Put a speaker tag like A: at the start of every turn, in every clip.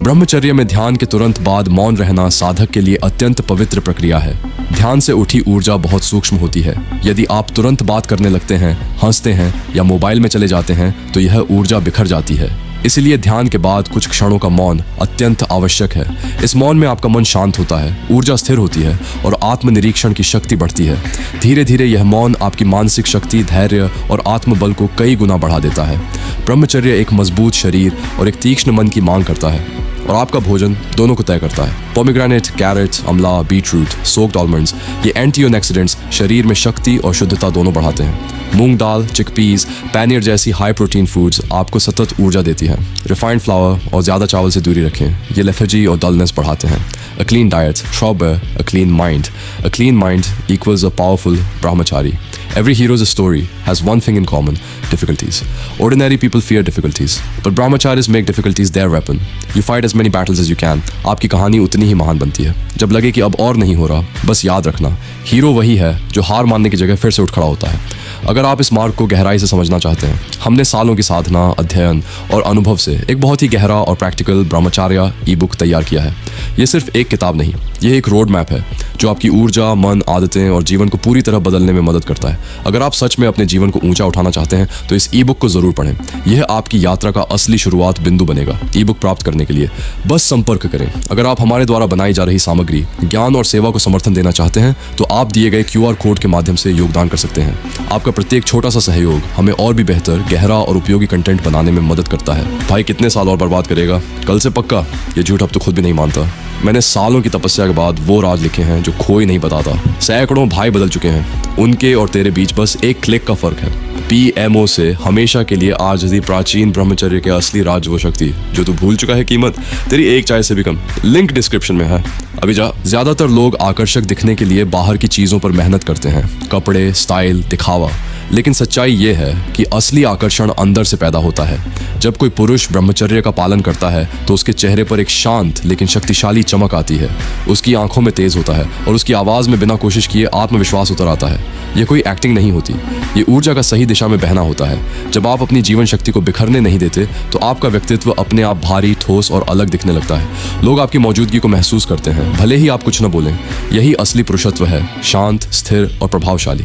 A: ब्रह्मचर्य में ध्यान के तुरंत बाद मौन रहना साधक के लिए अत्यंत पवित्र प्रक्रिया है। ध्यान से उठी ऊर्जा बहुत सूक्ष्म होती है। यदि आप तुरंत बात करने लगते हैं, हंसते हैं या मोबाइल में चले जाते हैं तो यह ऊर्जा बिखर जाती है। इसलिए ध्यान के बाद कुछ क्षणों का मौन अत्यंत आवश्यक है। इस मौन में आपका मन शांत होता है, ऊर्जा स्थिर होती है और आत्मनिरीक्षण की शक्ति बढ़ती है। धीरे धीरे यह मौन आपकी मानसिक शक्ति, धैर्य और आत्मबल को कई गुना बढ़ा देता है। ब्रह्मचर्य एक मजबूत शरीर और एक तीक्ष्ण मन की मांग करता है और आपका भोजन दोनों को तय करता है। पोमीग्रेनेट, कैरेट, अमला, बीटरूट, सोक्ड आलमंड्स, ये एंटीऑक्सीडेंट्स शरीर में शक्ति और शुद्धता दोनों बढ़ाते हैं। मूंग दाल, चिकपीस, पैनियर जैसी हाई प्रोटीन फूड्स आपको सतत ऊर्जा देती हैं। रिफाइंड फ्लावर और ज़्यादा चावल से दूरी रखें, ये लेथर्जी और डलनेस बढ़ाते हैं। A clean diet, shrub, a clean mind. A clean mind equals a powerful brahmachari. Every hero's story has one thing in common: difficulties. Ordinary people fear difficulties, but brahmacharis make difficulties their weapon. You fight as many battles as you can. आपकी कहानी उतनी ही महान बनती है। जब लगे कि अब और नहीं हो रहा, बस याद रखना, हीरो वही है जो हार मानने की जगह फिर से उठ खड़ा होता है। अगर आप इस मार्ग को गहराई से समझना चाहते हैं, हमने सालों की साधना, अध्ययन और अनुभव से एक बहुत ही गहरा और प्रैक्टिकल ब्रह्मचर्य ई बुक तैयार किया है। ये सिर्फ एक किताब नहीं, ये एक रोड मैप है जो आपकी ऊर्जा, मन, आदतें और जीवन को पूरी तरह बदलने में मदद करता है। अगर आप सच में अपने जीवन को ऊंचा उठाना चाहते हैं तो इस ई बुक को जरूर पढ़ें। यह आपकी यात्रा का असली शुरुआत बिंदु बनेगा। ई बुक प्राप्त करने के लिए बस संपर्क करें। अगर आप हमारे द्वारा बनाई जा रही सामग्री, ज्ञान और सेवा को समर्थन देना चाहते हैं तो आप दिए गए QR कोड के माध्यम से योगदान कर सकते हैं। आपका प्रत्येक छोटा सा सहयोग हमें और भी बेहतर, गहरा और उपयोगी कंटेंट बनाने में मदद करता है। भाई कितने साल और बर्बाद करेगा? कल से पक्का। ये झूठ अब तो खुद भी नहीं मानता। मैंने सालों की तपस्या के बाद वो राज लिखे हैं जो कोई नहीं बताता। सैकड़ों भाई बदल चुके हैं, उनके और तेरे बीच बस एक क्लिक का फर्क है। PMO से हमेशा के लिए आज यदि प्राचीन ब्रह्मचर्य के असली राज वो शक्ति जो तू भूल चुका है कीमत तेरी एक चाय से भी कम। लिंक डिस्क्रिप्शन में है, अभी जा। ज्यादातर लोग आकर्षक दिखने के लिए बाहर की चीजों पर मेहनत करते हैं, कपड़े, स्टाइल, दिखावा। लेकिन सच्चाई ये है कि असली आकर्षण अंदर से पैदा होता है। जब कोई पुरुष ब्रह्मचर्य का पालन करता है तो उसके चेहरे पर एक शांत लेकिन शक्तिशाली चमक आती है। उसकी आंखों में तेज होता है और उसकी आवाज में बिना कोशिश किए आत्मविश्वास उतर आता है। ये कोई एक्टिंग नहीं होती, ये ऊर्जा का सही दिशा में बहना होता है। जब आप अपनी जीवन शक्ति को बिखरने नहीं देते तो आपका व्यक्तित्व अपने आप भारी, ठोस और अलग दिखने लगता है। लोग आपकी मौजूदगी को महसूस करते हैं, भले ही आप कुछ न बोलें। यही असली पुरुषत्व है, शांत, स्थिर और प्रभावशाली।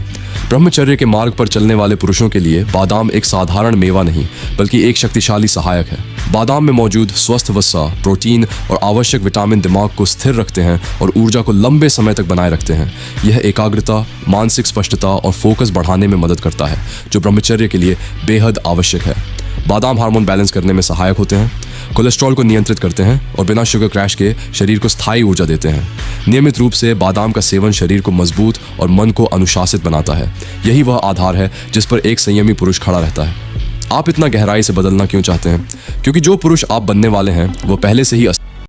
A: ब्रह्मचर्य के मार्ग पर चलने वाले पुरुषों के लिए बादाम एक साधारण मेवा नहीं बल्कि एक शक्तिशाली सहायक है। बादाम में मौजूद स्वस्थ वसा, प्रोटीन और आवश्यक विटामिन दिमाग को स्थिर रखते हैं और ऊर्जा को लंबे समय तक बनाए रखते हैं। यह एकाग्रता, मानसिक स्पष्टता और फोकस बढ़ाने में मदद करता है जो ब्रह्मचर्य के लिए बेहद आवश्यक है। बादाम हार्मोन बैलेंस करने में सहायक होते हैं, कोलेस्ट्रॉल को नियंत्रित करते हैं और बिना शुगर क्रैश के शरीर को स्थायी ऊर्जा देते हैं। नियमित रूप से बादाम का सेवन शरीर को मजबूत और मन को अनुशासित बनाता है। यही वह आधार है जिस पर एक संयमी पुरुष खड़ा रहता है। आप इतना गहराई से बदलना क्यों चाहते हैं? क्योंकि जो पुरुष आप बनने वाले हैं वो पहले से ही